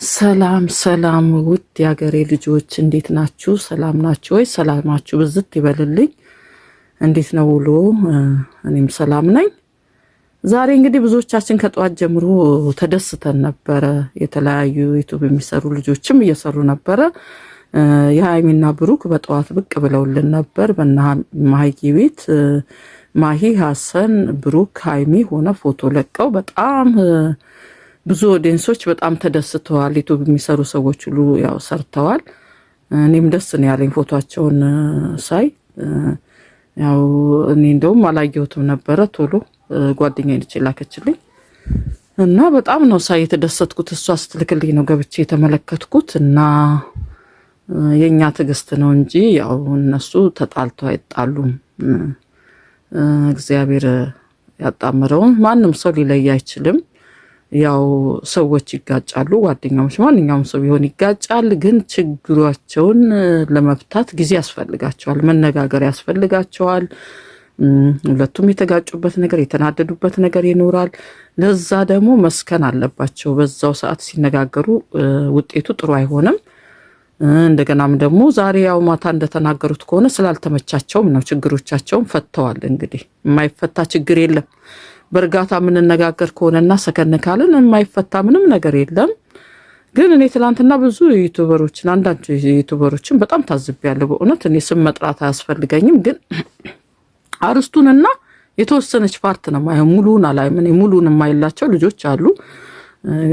ሰላም ሰላም ውድ የሀገሬ ልጆች እንዴት ናችሁ? ሰላም ናችሁ ወይ? ሰላማችሁ ብዝት ይበልልኝ። እንዴት ነው ውሎ? እኔም ሰላም ነኝ። ዛሬ እንግዲህ ብዙዎቻችን ከጠዋት ጀምሮ ተደስተን ነበረ። የተለያዩ ዩቲዩብ የሚሰሩ ልጆችም እየሰሩ ነበረ። የሃይሚና ብሩክ በጠዋት ብቅ ብለውልን ነበር። በማሂ ቤት ማሂ፣ ሀሰን፣ ብሩክ፣ ሃይሚ ሆነ ፎቶ ለቀው በጣም ብዙ ኦዲየንሶች በጣም ተደስተዋል። ዩቲዩብ የሚሰሩ ሰዎች ሁሉ ያው ሰርተዋል። እኔም ደስ ነው ያለኝ ፎቶአቸውን ሳይ። ያው እኔ እንደውም አላየሁትም ነበረ፣ ቶሎ ጓደኛዬ ነች ላከችልኝ እና በጣም ነው ሳይ የተደሰትኩት። እሷ ስትልክልኝ ነው ገብቼ የተመለከትኩት እና የኛ ትዕግስት ነው እንጂ ያው እነሱ ተጣልተው አይጣሉም። እግዚአብሔር ያጣምረውን ማንም ሰው ሊለይ አይችልም። ያው ሰዎች ይጋጫሉ፣ ጓደኛሞች ማንኛውም ሰው ቢሆን ይጋጫል። ግን ችግሯቸውን ለመፍታት ጊዜ ያስፈልጋቸዋል፣ መነጋገር ያስፈልጋቸዋል። ሁለቱም የተጋጩበት ነገር የተናደዱበት ነገር ይኖራል። ለዛ ደግሞ መስከን አለባቸው። በዛው ሰዓት ሲነጋገሩ ውጤቱ ጥሩ አይሆንም። እንደገናም ደግሞ ዛሬ ያው ማታ እንደተናገሩት ከሆነ ስላልተመቻቸውም ነው ችግሮቻቸውን ፈተዋል። እንግዲህ የማይፈታ ችግር የለም። በእርጋታ የምንነጋገር ከሆነና ሰከን ካልን የማይፈታ ምንም ነገር የለም። ግን እኔ ትላንትና ብዙ ዩቲዩበሮችን አንዳንድ ዩቲዩበሮችን በጣም ታዝቤያለሁ። በእውነት እኔ ስም መጥራት አያስፈልገኝም። ግን አርስቱንና የተወሰነች ፓርት ነው ማየው፣ ሙሉን አላየም። እኔ ሙሉን የማይላቸው ልጆች አሉ።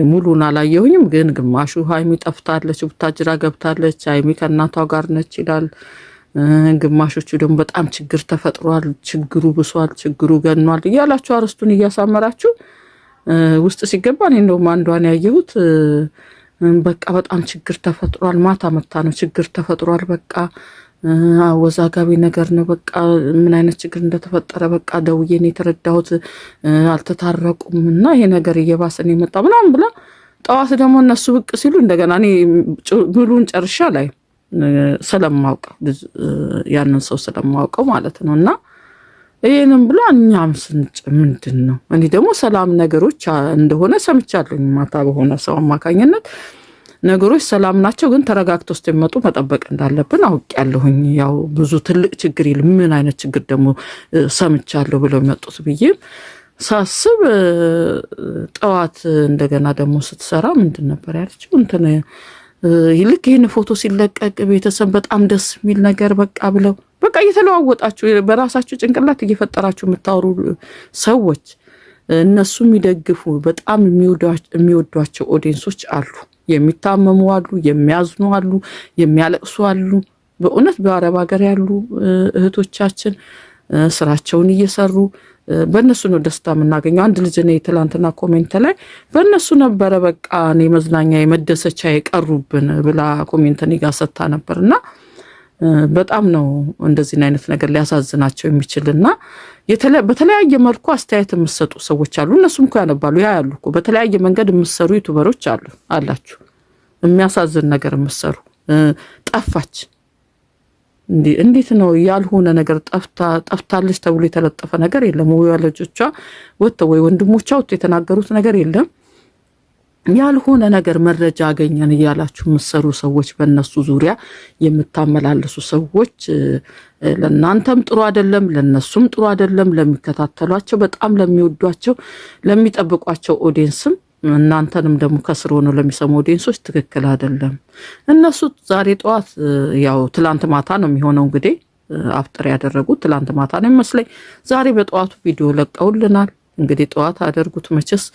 ሙሉን አላየሁኝም። ግን ግማሹ ሃይሚ ጠፍታለች፣ ቡታጅራ ገብታለች፣ ሃይሚ ከእናቷ ጋር ነች ይላል። ግማሾቹ ደግሞ በጣም ችግር ተፈጥሯል፣ ችግሩ ብሷል፣ ችግሩ ገኗል እያላችሁ አርስቱን እያሳመራችሁ ውስጥ ሲገባ እኔ እንደውም አንዷን ያየሁት በቃ በጣም ችግር ተፈጥሯል፣ ማታ መታ ነው ችግር ተፈጥሯል፣ በቃ አወዛጋቢ ነገር ነው፣ በቃ ምን አይነት ችግር እንደተፈጠረ በቃ ደውዬ ነው የተረዳሁት፣ አልተታረቁም እና ይሄ ነገር እየባሰን የመጣ ምናምን ብላ ጠዋት ደግሞ እነሱ ብቅ ሲሉ እንደገና እኔ ሙሉን ጨርሻ ላይ ስለማውቀው ያንን ሰው ስለማውቀው ማለት ነው። እና ይሄንን ብላ እኛም ስንጭ ምንድን ነው እኔ ደግሞ ሰላም ነገሮች እንደሆነ ሰምቻለሁ። ማታ በሆነ ሰው አማካኝነት ነገሮች ሰላም ናቸው፣ ግን ተረጋግቶ ሲመጡ መጠበቅ እንዳለብን አውቄያለሁኝ። ያው ብዙ ትልቅ ችግር ይል ምን አይነት ችግር ደግሞ ሰምቻለሁ ብለው የሚመጡት ብዬ ሳስብ ጠዋት እንደገና ደግሞ ስትሰራ ምንድን ነበር ያለችው እንትን ይልክ ይሄን ፎቶ ሲለቀቅ ቤተሰብ በጣም ደስ የሚል ነገር በቃ ብለው በቃ እየተለዋወጣችሁ በራሳችሁ ጭንቅላት እየፈጠራችሁ የምታወሩ ሰዎች እነሱ የሚደግፉ በጣም የሚወዷቸው ኦዲየንሶች አሉ። የሚታመሙ አሉ፣ የሚያዝኑ አሉ፣ የሚያለቅሱ አሉ። በእውነት በአረብ ሀገር ያሉ እህቶቻችን ስራቸውን እየሰሩ በእነሱ ነው ደስታ የምናገኘው። አንድ ልጅ ነው ትላንትና ኮሜንት ላይ በእነሱ ነበረ በቃ እኔ መዝናኛ የመደሰቻ የቀሩብን ብላ ኮሜንት እኔ ጋር ሰጥታ ነበርና በጣም ነው እንደዚህ አይነት ነገር ሊያሳዝናቸው የሚችልና በተለያየ መልኩ አስተያየት የምትሰጡ ሰዎች አሉ። እነሱም እኮ ያነባሉ፣ ያ ያሉ እኮ በተለያየ መንገድ የምትሰሩ ዩቲዩበሮች አላችሁ። የሚያሳዝን ነገር የምትሰሩ ጠፋች እንዴት ነው ያልሆነ ነገር ጠፍታለች ተብሎ የተለጠፈ ነገር የለም። ወይ ወላጆቿ ወጥተው ወይ ወንድሞቿ ወጥተው የተናገሩት ነገር የለም። ያልሆነ ነገር መረጃ አገኘን እያላችሁ የምትሰሩ ሰዎች፣ በእነሱ ዙሪያ የምታመላልሱ ሰዎች ለእናንተም ጥሩ አይደለም፣ ለእነሱም ጥሩ አይደለም። ለሚከታተሏቸው በጣም ለሚወዷቸው ለሚጠብቋቸው ኦዲየንስም እናንተንም ደግሞ ከስር ሆነው ለሚሰሙ ኦዲየንሶች ትክክል አይደለም። እነሱ ዛሬ ጠዋት ያው ትላንት ማታ ነው የሚሆነው እንግዲህ አፍጥር ያደረጉት ትላንት ማታ ነው የሚመስለኝ። ዛሬ በጠዋቱ ቪዲዮ ለቀውልናል። እንግዲህ ጠዋት አደርጉት መቼስ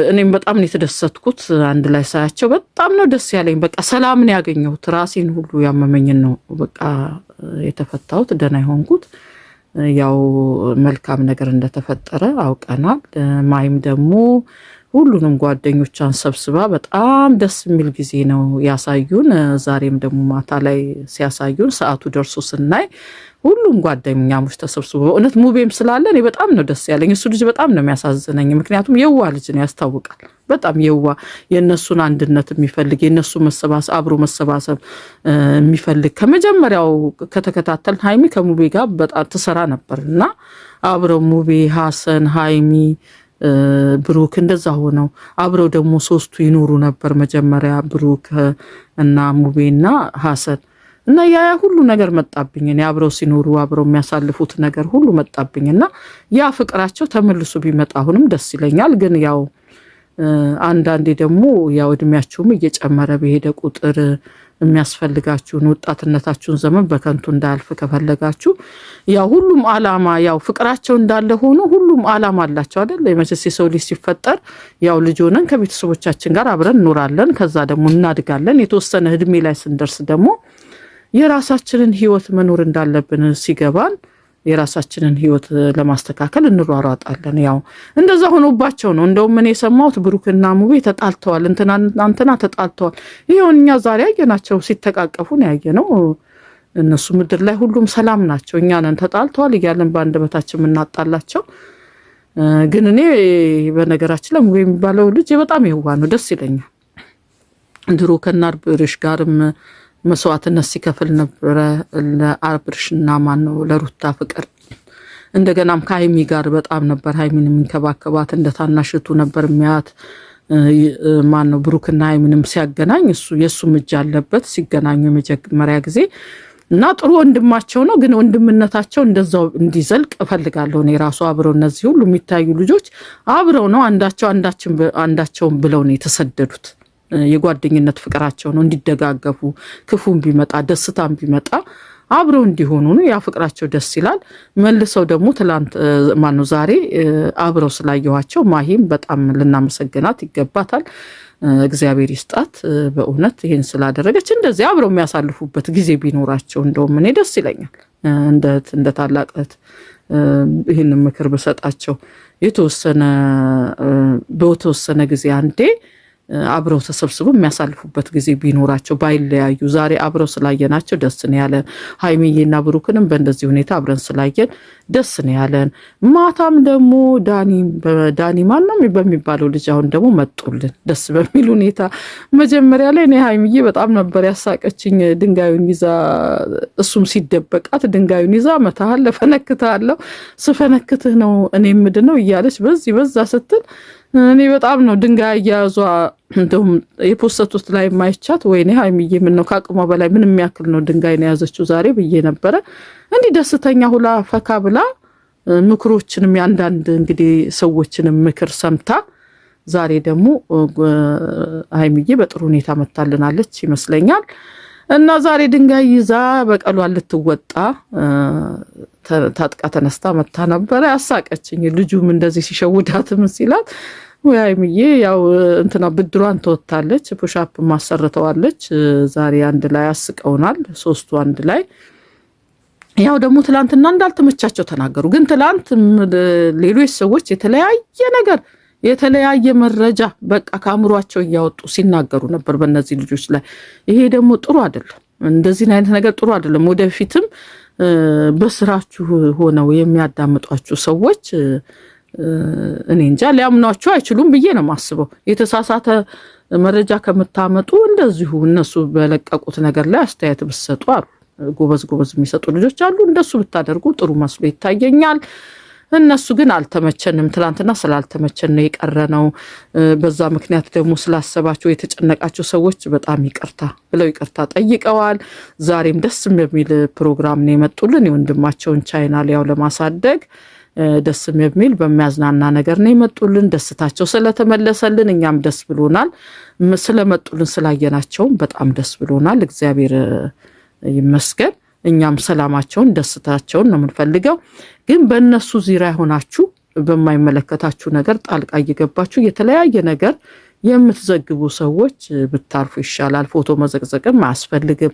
እኔም በጣም ነው የተደሰትኩት። አንድ ላይ ሳያቸው በጣም ነው ደስ ያለኝ። በቃ ሰላምን ያገኘሁት ራሴን ሁሉ ያመመኝን ነው በቃ የተፈታሁት ደህና የሆንኩት። ያው መልካም ነገር እንደተፈጠረ አውቀናል። ማይም ደግሞ ሁሉንም ጓደኞቿን ሰብስባ በጣም ደስ የሚል ጊዜ ነው ያሳዩን። ዛሬም ደግሞ ማታ ላይ ሲያሳዩን ሰዓቱ ደርሶ ስናይ ሁሉም ጓደኛሞች ተሰብስበው በእውነት ሙቤም ስላለ እኔ በጣም ነው ደስ ያለኝ። እሱ ልጅ በጣም ነው የሚያሳዝነኝ፣ ምክንያቱም የዋ ልጅ ነው ያስታውቃል። በጣም የዋ የነሱን አንድነት የሚፈልግ የነሱ መሰባሰብ አብሮ መሰባሰብ የሚፈልግ ከመጀመሪያው ከተከታተልን ሃይሚ ከሙቤ ጋር በጣም ትሰራ ነበርና አብረው ሙቤ፣ ሀሰን፣ ሃይሚ ብሩክ እንደዛ ሆነው አብረው ደግሞ ሶስቱ ይኖሩ ነበር መጀመሪያ ብሩክ እና ሙቤና ሐሰን እና ያ ሁሉ ነገር መጣብኝ እኔ አብረው ሲኖሩ አብረው የሚያሳልፉት ነገር ሁሉ መጣብኝና ያ ፍቅራቸው ተመልሶ ቢመጣ አሁንም ደስ ይለኛል ግን ያው አንዳንዴ ደግሞ ያው እድሜያችሁም እየጨመረ በሄደ ቁጥር የሚያስፈልጋችሁን ወጣትነታችሁን ዘመን በከንቱ እንዳያልፍ ከፈለጋችሁ ያው ሁሉም አላማ ያው ፍቅራቸው እንዳለ ሆኖ ሁሉም አላማ አላቸው አይደል ለመቼስ የሰው ልጅ ሲፈጠር ያው ልጅ ሆነን ከቤተሰቦቻችን ጋር አብረን እንኖራለን ከዛ ደግሞ እናድጋለን የተወሰነ እድሜ ላይ ስንደርስ ደግሞ የራሳችንን ህይወት መኖር እንዳለብን ሲገባን የራሳችንን ህይወት ለማስተካከል እንሯሯጣለን ያው እንደዛ ሆኖባቸው ነው እንደውም እኔ የሰማሁት ብሩክና ሙቤ ተጣልተዋል እንትና ተጣልተዋል ይሄውኛ ዛሬ ያየናቸው ሲተቃቀፉ ነው ያየነው እነሱ ምድር ላይ ሁሉም ሰላም ናቸው እኛ ነን ተጣልተዋል እያለን በአንደበታችን እናጣላቸው ግን እኔ በነገራችን ላይ ሙቤ የሚባለው ልጅ በጣም ይዋህ ነው ደስ ይለኛል ድሮ ከናርብርሽ ጋርም መስዋዕትነት ሲከፍል ነበር ለአብርሽና ማን ነው ለሩታ ፍቅር እንደገናም ከሃይሚ ጋር በጣም ነበር ሃይሚንም እንከባከባት እንደታናሽቱ ነበር የሚያት ማን ነው ብሩክና ሃይሚንም ሲያገናኝ እሱ የሱ እጅ አለበት ሲገናኙ የመጀመሪያ ጊዜ እና ጥሩ ወንድማቸው ነው ግን ወንድምነታቸው እንደዛው እንዲዘልቅ እፈልጋለሁ እኔ ራሱ አብረው እነዚህ ሁሉ የሚታዩ ልጆች አብረው ነው አንዳቸውን ብለው ነው የተሰደዱት የጓደኝነት ፍቅራቸው ነው እንዲደጋገፉ ክፉም ቢመጣ ደስታም ቢመጣ አብረው እንዲሆኑ ነው ያ ፍቅራቸው ደስ ይላል መልሰው ደግሞ ትላንት ማነው ዛሬ አብረው ስላየዋቸው ማሂም በጣም ልናመሰግናት ይገባታል እግዚአብሔር ይስጣት በእውነት ይሄን ስላደረገች እንደዚህ አብረው የሚያሳልፉበት ጊዜ ቢኖራቸው እንደውም እኔ ደስ ይለኛል እንደ ታላቅት ይሄን ምክር በሰጣቸው በተወሰነ ጊዜ አንዴ አብረው ተሰብስበው የሚያሳልፉበት ጊዜ ቢኖራቸው ባይለያዩ ዛሬ አብረው ስላየናቸው ደስ ነው ያለን ሃይሚዬና ብሩክንም በእንደዚህ ሁኔታ አብረን ስላየን ደስ ነው ያለን ማታም ደግሞ ዳኒ ማንም በሚባለው ልጅ አሁን ደግሞ መጡልን ደስ በሚል ሁኔታ መጀመሪያ ላይ እኔ ሃይሚዬ በጣም ነበር ያሳቀችኝ ድንጋዩን ይዛ እሱም ሲደበቃት ድንጋዩን ይዛ መታሃል ፈነክታለሁ ስፈነክትህ ነው እኔ ምንድነው እያለች በዛ ስትል እኔ በጣም ነው ድንጋይ ያዟ እንደውም የፖስተቱት ላይ ማይቻት ወይኔ ሃይሚዬ ምን ነው ካቅሟ በላይ ምን የሚያክል ነው ድንጋይ ነው ያዘችው ዛሬ ብዬ ነበረ እንዲህ ደስተኛ ሁላ ፈካ ብላ ምክሮችንም ያንዳንድ እንግዲህ ሰዎችንም ምክር ሰምታ ዛሬ ደግሞ ሃይሚዬ በጥሩ ሁኔታ መታልናለች ይመስለኛል እና ዛሬ ድንጋይ ይዛ በቀሏን ልትወጣ ታጥቃ ተነስታ መታ ነበር ያሳቀችኝ ልጁም እንደዚህ ሲሸውዳትም ሲላት ወይምዬ ያው እንትና ብድሯን ተወጣለች ፑሻፕ ማሰርተዋለች ዛሬ አንድ ላይ አስቀውናል ሶስቱ አንድ ላይ ያው ደግሞ ትላንትና እንዳልተመቻቸው ተናገሩ ግን ትላንት ሌሎች ሰዎች የተለያየ መረጃ በቃ ካምሯቸው ያወጡ ሲናገሩ ነበር በእነዚህ ልጆች ላይ ይሄ ደግሞ ጥሩ አይደለም እንደዚህ አይነት ነገር ጥሩ አይደለም ወደፊትም በስራችሁ ሆነው የሚያዳምጧችሁ ሰዎች እኔ እንጃ ሊያምኗችሁ አይችሉም ብዬ ነው ማስበው የተሳሳተ መረጃ ከምታመጡ እንደዚሁ እነሱ በለቀቁት ነገር ላይ አስተያየት ብትሰጡ አሉ ጎበዝ የሚሰጡ ልጆች አሉ እንደሱ ብታደርጉ ጥሩ መስሎ ይታየኛል እነሱ ግን አልተመቸንም ትላንትና ስላልተመቸን ነው የቀረነው በዛ ምክንያት ደግሞ ስላሰባቸው የተጨነቃቸው ሰዎች በጣም ይቅርታ ጠይቀዋል ዛሬም ደስ የሚል ፕሮግራም ነው የመጡልን የወንድማቸውን ቻናል ያው ለማሳደግ ደስ የሚል በሚያዝናና ነገር ነው የመጡልን ደስታቸው ስለተመለሰልን እኛም ደስ ብሎናል ስለመጡልን ስላየናቸው በጣም ደስ ብሎናል እግዚአብሔር ይመስገን እኛም ሰላማቸውን ደስታቸውን ነው የምንፈልገው ግን በእነሱ ዙሪያ ሆናችሁ በማይመለከታችሁ ነገር ጣልቃ እየገባችሁ የተለያየ ነገር የምትዘግቡ ሰዎች ብታርፉ ይሻላል ፎቶ መዘቅዘቅም አያስፈልግም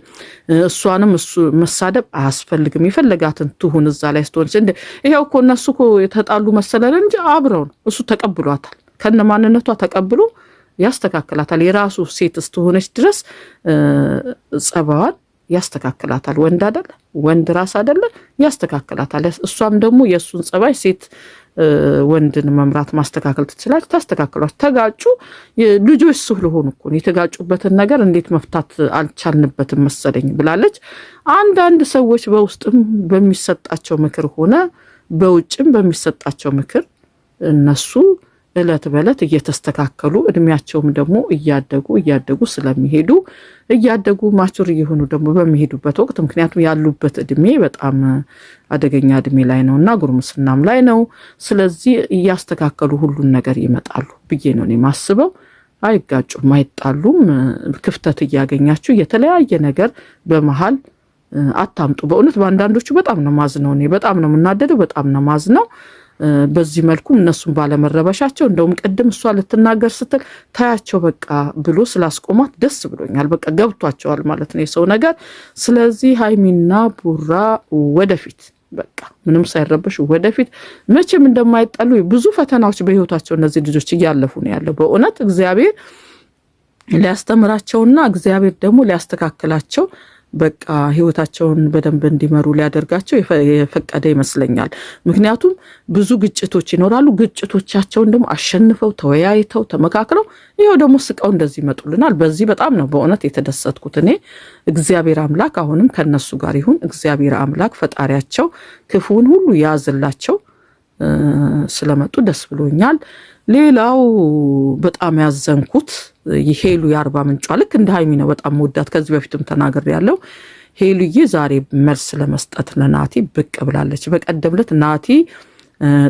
እሷንም እሱ መሳደብ አያስፈልግም ይፈልጋትን ትሁን እዛ ላይ ስትሆንሽ እንደ ይሄው እኮ እነሱ እኮ የተጣሉ መሰለን እንጂ አብረው ነው እሱ ተቀብሏታል ከነማንነቷ ተቀብሎ ያስተካክላታል የራሱ ሴት ስትሆነች ድረስ ጸባዋን ያስተካክላታል ወንድ ራስ አይደለ ያስተካክላታል እሷም ደግሞ የሱን ጸባይ ሴት ወንድን መምራት ማስተካከል ትችላለች ታስተካክሏት ተጋጩ ልጆች ስለሆኑ እኮ የተጋጩበትን ነገር እንዴት መፍታት አልቻልንበትም መሰለኝ ብላለች አንዳንድ ሰዎች በውስጥም በሚሰጣቸው ምክር ሆነ በውጭም በሚሰጣቸው ምክር እነሱ እለት በእለት እየተስተካከሉ እድሜያቸውም ደግሞ እያደጉ ስለሚሄዱ እያደጉ ማቹር እየሆኑ ደግሞ በሚሄዱበት ወቅት ምክንያቱም ያሉበት እድሜ በጣም አደገኛ እድሜ ላይ ነውና ጉርምስናም ላይ ነው። ስለዚህ እያስተካከሉ ሁሉን ነገር ይመጣሉ ብዬ ነው የማስበው። አይጋጩም፣ አይጣሉም። ክፍተት እያገኛችሁ የተለያየ ነገር በመሃል አታምጡ። በእውነት በአንዳንዶቹ በጣም ነው ማዝነው፣ እኔ በጣም ነው የምናደደው፣ በጣም ነው ማዝነው። በዚህ መልኩ እነሱም ባለመረበሻቸው እንደውም ቅድም እሷ ልትናገር ስትል ታያቸው በቃ ብሎ ስላስቆማት ደስ ብሎኛል። በቃ ገብቷቸዋል ማለት ነው የሰው ነገር። ስለዚህ ሀይሚና ቡራ ወደፊት በቃ ምንም ሳይረበሽ ወደፊት መቼም እንደማይጣሉ ብዙ ፈተናዎች በህይወታቸው እነዚህ ልጆች እያለፉ ነው ያለው። በእውነት እግዚአብሔር ሊያስተምራቸውና እግዚአብሔር ደግሞ ሊያስተካክላቸው በቃ ህይወታቸውን በደንብ እንዲመሩ ሊያደርጋቸው የፈቀደ ይመስለኛል። ምክንያቱም ብዙ ግጭቶች ይኖራሉ። ግጭቶቻቸውን ደግሞ አሸንፈው ተወያይተው ተመካክረው ይሄው ደግሞ ስቀው እንደዚህ ይመጡልናል። በዚህ በጣም ነው በእውነት የተደሰትኩት እኔ። እግዚአብሔር አምላክ አሁንም ከነሱ ጋር ይሁን። እግዚአብሔር አምላክ ፈጣሪያቸው ክፉን ሁሉ ያዝላቸው። ስለመጡ ደስ ብሎኛል። ሌላው በጣም ያዘንኩት ሄሉ የአርባ ምንጯ ልክ እንደ ሀይሚ ነው በጣም ወዳት። ከዚህ በፊትም ተናግሬያለሁ። ሄሉዬ ዛሬ መልስ ለመስጠት ለናቲ ብቅ ብላለች። በቀደም ዕለት ናቲ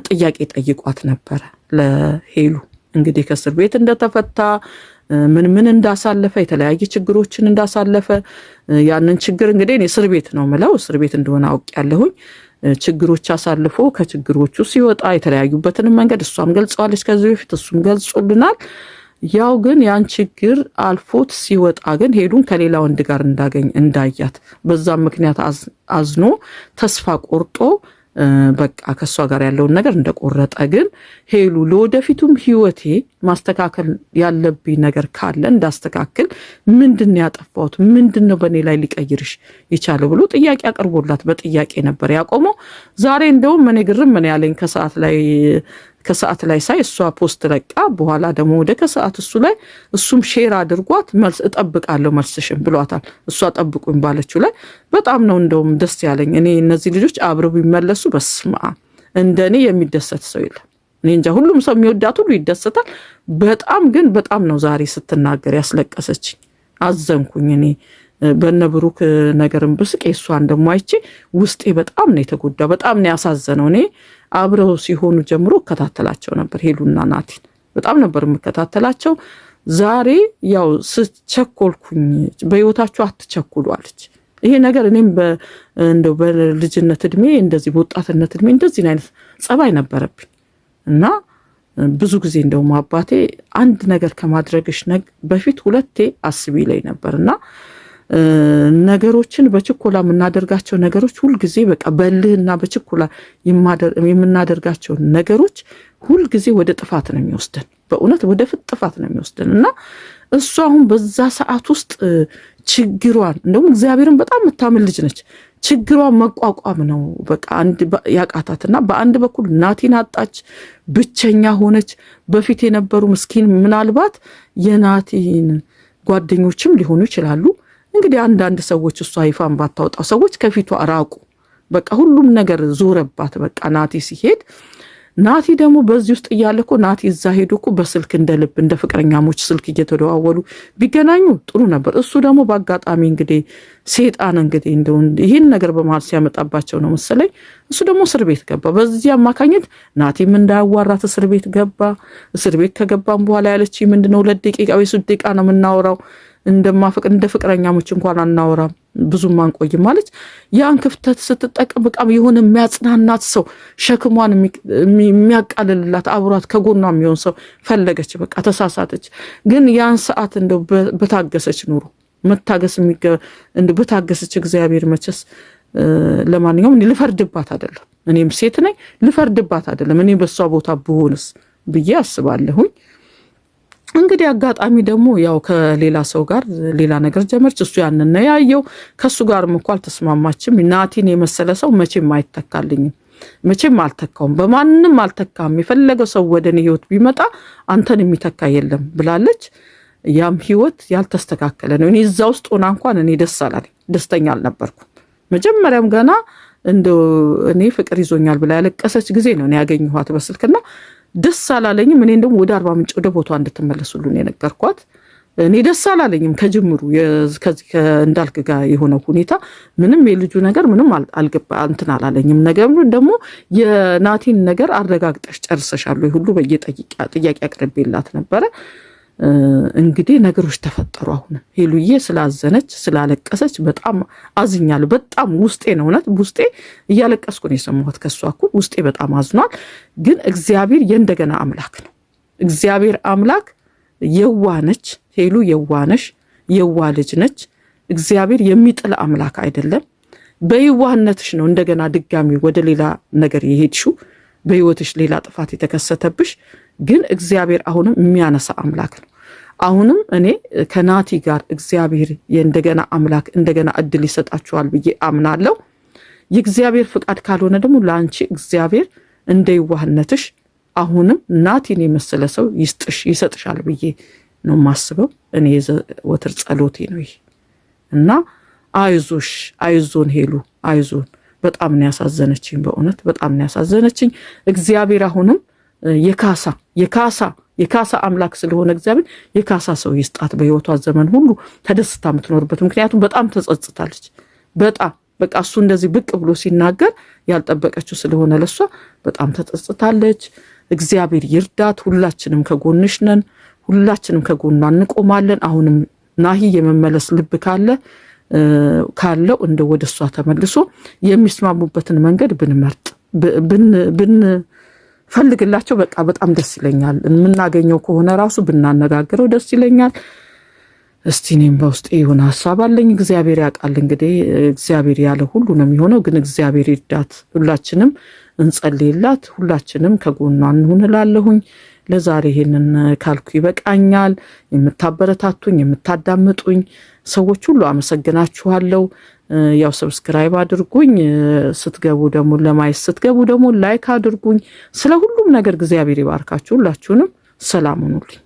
ጥያቄ ጠይቋት ነበረ ለሄሉ እንግዲህ ከእስር ቤት እንደተፈታ ምን እንዳሳለፈ የተለያየ ችግሮችን እንዳሳለፈ ያንን ችግር እንግዲህ እኔ እስር ቤት ነው ምለው እስር ቤት እንደሆነ አውቄያለሁኝ። ችግሮች አሳልፎ ከችግሮቹ ሲወጣ የተለያዩበትን መንገድ እሷም ገልጸዋለች ከዚህ በፊት እሱም ገልጾልናል። ያው ግን ያን ችግር አልፎት ሲወጣ ግን ሄሉን ከሌላ ወንድ ጋር እንዳያት በዛም ምክንያት አዝኖ ተስፋ ቆርጦ በቃ ከሷ ጋር ያለውን ነገር እንደቆረጠ ግን ሄሉ ለወደፊቱም ህይወቴ ማስተካከል ያለብኝ ነገር ካለ እንዳስተካክል ምንድነው ያጠፋሁት ምንድነው በኔ ላይ ሊቀይርሽ የቻለው ብሎ ጥያቄ አቅርቦላት በጥያቄ ነበር ያቆመው። ዛሬ እንደውም እኔ ግርም ምን ያለኝ ከሰዓት ላይ ሳይ እሷ ፖስት ለቃ በኋላ ደግሞ ወደ ከሰዓት እሱ ላይ እሱም ሼር አድርጓት መልስ እጠብቃለሁ መልስሽም ብሏታል። እሷ ጠብቁኝ ባለችው ላይ በጣም ነው እንደውም ደስ ያለኝ። እኔ እነዚህ ልጆች አብረው ቢመለሱ በስማ እንደኔ የሚደሰት ሰው የለም። እኔ እንጃ ሁሉም ሰው የሚወዳት ሁሉ ይደሰታል። በጣም ነው ዛሬ ስትናገር ያስለቀሰችኝ። አዘንኩኝ እኔ በነብሩክ ነገርም ብስቅ እሷን ደሞ አይቼ ውስጤ በጣም ነው የተጎዳው። በጣም ነው ያሳዘነው። እኔ አብረው ሲሆኑ ጀምሮ እከታተላቸው ነበር ሄሉና ናቲን በጣም ነበር የምከታተላቸው። ዛሬ ያው ስቸኮልኩኝ በህይወታቸው አትቸኩሉ አለች። ይሄ ነገር እኔም እንደው በልጅነት እድሜ እንደዚህ በወጣትነት እድሜ እንደዚህ አይነት ጸባይ ነበረብኝ እና ብዙ ጊዜ እንደውም አባቴ አንድ ነገር ከማድረግሽ በፊት ሁለቴ አስቢ ላይ ነበርና ነገሮችን በችኮላ የምናደርጋቸው ነገሮች ሁሉ ጊዜ በቃ በልህና በችኮላ የምናደርጋቸው ነገሮች ሁሉ ጊዜ ወደ ጥፋት ነው የሚወስደን። በእውነት ወደ ጥፋት ነው የሚወስደን እና እሷ አሁን በዛ ሰዓት ውስጥ ችግሯን እንደውም እግዚአብሔርን በጣም የምታምን ልጅ ነች። ችግሯን መቋቋም ነው በቃ ያቃታትና በአንድ በኩል ናቲን አጣች፣ ብቸኛ ሆነች። በፊት የነበሩ ምስኪን ምናልባት የናቲን ጓደኞችም ሊሆኑ ይችላሉ እንግዲህ አንዳንድ ሰዎች እሷ ይፋን ባታወጣው ሰዎች ከፊቷ ራቁ። በቃ ሁሉም ነገር ዞረባት። በቃ ናቲ ሲሄድ ናቲ ደግሞ በዚህ ውስጥ እያለኮ ናቲ እዛ ሄዶኮ በስልክ እንደልብ እንደ ፍቅረኛሞች ስልክ እየተደዋወሉ ቢገናኙ ጥሩ ነበር። እሱ ደግሞ በአጋጣሚ እንግዲህ ሴጣን እንግዲህ እንደው ይሄን ነገር በመሃል ሲያመጣባቸው ነው መሰለኝ እሱ ደግሞ እስር ቤት ገባ። በዚህ አማካኝነት ናቲም እንዳያዋራት እስር ቤት ገባ። እስር ቤት ከገባም በኋላ ያለች ምንድነው 2 ደቂቃ ወይ 3 ደቂቃ ነው የምናወራው እንደ ፍቅረኛሞች እንኳን አናወራም ብዙም አንቆይም ማለት ያን ክፍተት ስትጠቀም በቃ የሆነ የሚያጽናናት ሰው ሸክሟን የሚያቃልልላት አብሯት ከጎኗ የሚሆን ሰው ፈለገች። በቃ ተሳሳተች። ግን ያን ሰዓት እንደው በታገሰች ኑሮ መታገስ እንደው በታገሰች እግዚአብሔር መቸስ ለማንኛውም ልፈርድባት አይደለም። እኔም ሴት ነኝ ልፈርድባት አይደለም። እኔ በሷ ቦታ ብሆንስ ብዬ አስባለሁኝ። እንግዲህ አጋጣሚ ደግሞ ያው ከሌላ ሰው ጋር ሌላ ነገር ጀመርች። እሱ ያንን ነው ያየው። ከሱ ጋርም እንኳን አልተስማማችም። ናቲን የመሰለ ሰው መቼም አይተካልኝም፣ መቼም አልተካውም፣ በማንም አልተካም። የፈለገው ሰው ወደኔ ህይወት ቢመጣ አንተን የሚተካ የለም ብላለች። ያም ህይወት ያልተስተካከለ ነው። እኔ እዛ ውስጥ ሆና እንኳን እኔ ደስተኛ አልነበርኩም። መጀመሪያም ገና እንደው እኔ ፍቅር ይዞኛል ብላ ያለቀሰች ጊዜ ነው ያገኘኋት በስልክና ደስ አላለኝም። እኔ እንደውም ወደ አርባ ምንጭ ወደ ቦታዋ እንድትመለሱልን የነገርኳት እኔ ደስ አላለኝም ከጅምሩ ከዚህ እንዳልክ ጋር የሆነው ሁኔታ ምንም የልጁ ነገር ምንም አልገባ እንትን አላለኝም። ነገር ደግሞ የናቲን ነገር አረጋግጠሽ ጨርሰሻል ወይ ሁሉ ጥያቄ አቅርቤላት ነበረ። እንግዲህ ነገሮች ተፈጠሩ። አሁን ሄሉዬ ስላዘነች ስላለቀሰች በጣም አዝኛለሁ። በጣም ውስጤ ነው እውነት ውስጤ እያለቀስኩ ነው የሰማሁት ከሷ እኩል ውስጤ በጣም አዝኗል። ግን እግዚአብሔር የእንደገና አምላክ ነው። እግዚአብሔር አምላክ የዋነች ሄሉ የዋነሽ የዋ ልጅ ነች። እግዚአብሔር የሚጥል አምላክ አይደለም። በየዋህነትሽ ነው እንደገና ድጋሚ ወደ ሌላ ነገር የሄድሽው በህይወትሽ ሌላ ጥፋት የተከሰተብሽ። ግን እግዚአብሔር አሁንም የሚያነሳ አምላክ ነው። አሁንም እኔ ከናቲ ጋር እግዚአብሔር የእንደገና አምላክ እንደገና እድል ይሰጣችኋል ብዬ አምናለሁ። የእግዚአብሔር ፍቃድ ካልሆነ ደግሞ ላንቺ እግዚአብሔር እንደ የዋህነትሽ አሁንም ናቲን የመሰለ ሰው ይሰጥሻል ብዬ ነው ማስበው። እኔ ወትር ጸሎቴ ነው ይሄ እና አይዞሽ አይዞን ሄሉ አይዞን። በጣም ነው ያሳዘነችኝ በእውነት በጣም ነው ያሳዘነችኝ። እግዚአብሔር አሁንም የካሳ አምላክ ስለሆነ እግዚአብሔር የካሳ ሰው ይስጣት በህይወቷ ዘመን ሁሉ ተደስታ የምትኖርበት። ምክንያቱም በጣም ተጸጽታለች። በጣም በቃ እሱ እንደዚህ ብቅ ብሎ ሲናገር ያልጠበቀችው ስለሆነ ለሷ በጣም ተጸጽታለች። እግዚአብሔር ይርዳት። ሁላችንም ከጎንሽ ነን። ሁላችንም ከጎኗ እንቆማለን። አሁንም ናሂ የመመለስ ልብ ካለው እንደ ወደሷ ተመልሶ የሚስማሙበትን መንገድ ብንመርጥ ብንፈልግላቸው በቃ በጣም ደስ ይለኛል። የምናገኘው ከሆነ ራሱ ብናነጋግረው ደስ ይለኛል። እስቲ እኔም በውስጤ የሆነ ሐሳብ አለኝ። እግዚአብሔር ያውቃል። እንግዲህ እግዚአብሔር ያለ ሁሉ ነው የሚሆነው። ግን እግዚአብሔር ይርዳት። ሁላችንም እንጸልይላት። ሁላችንም ከጎኗ እንሁንላለሁኝ። ለዛሬ ይሄንን ካልኩ ይበቃኛል። የምታበረታቱኝ የምታዳምጡኝ ሰዎች ሁሉ አመሰግናችኋለሁ። ያው ሰብስክራይብ አድርጉኝ። ስትገቡ ደግሞ ላይክ አድርጉኝ። ስለ ሁሉም ነገር እግዚአብሔር ይባርካችሁ። ሁላችሁንም ሰላም ሁኑልኝ።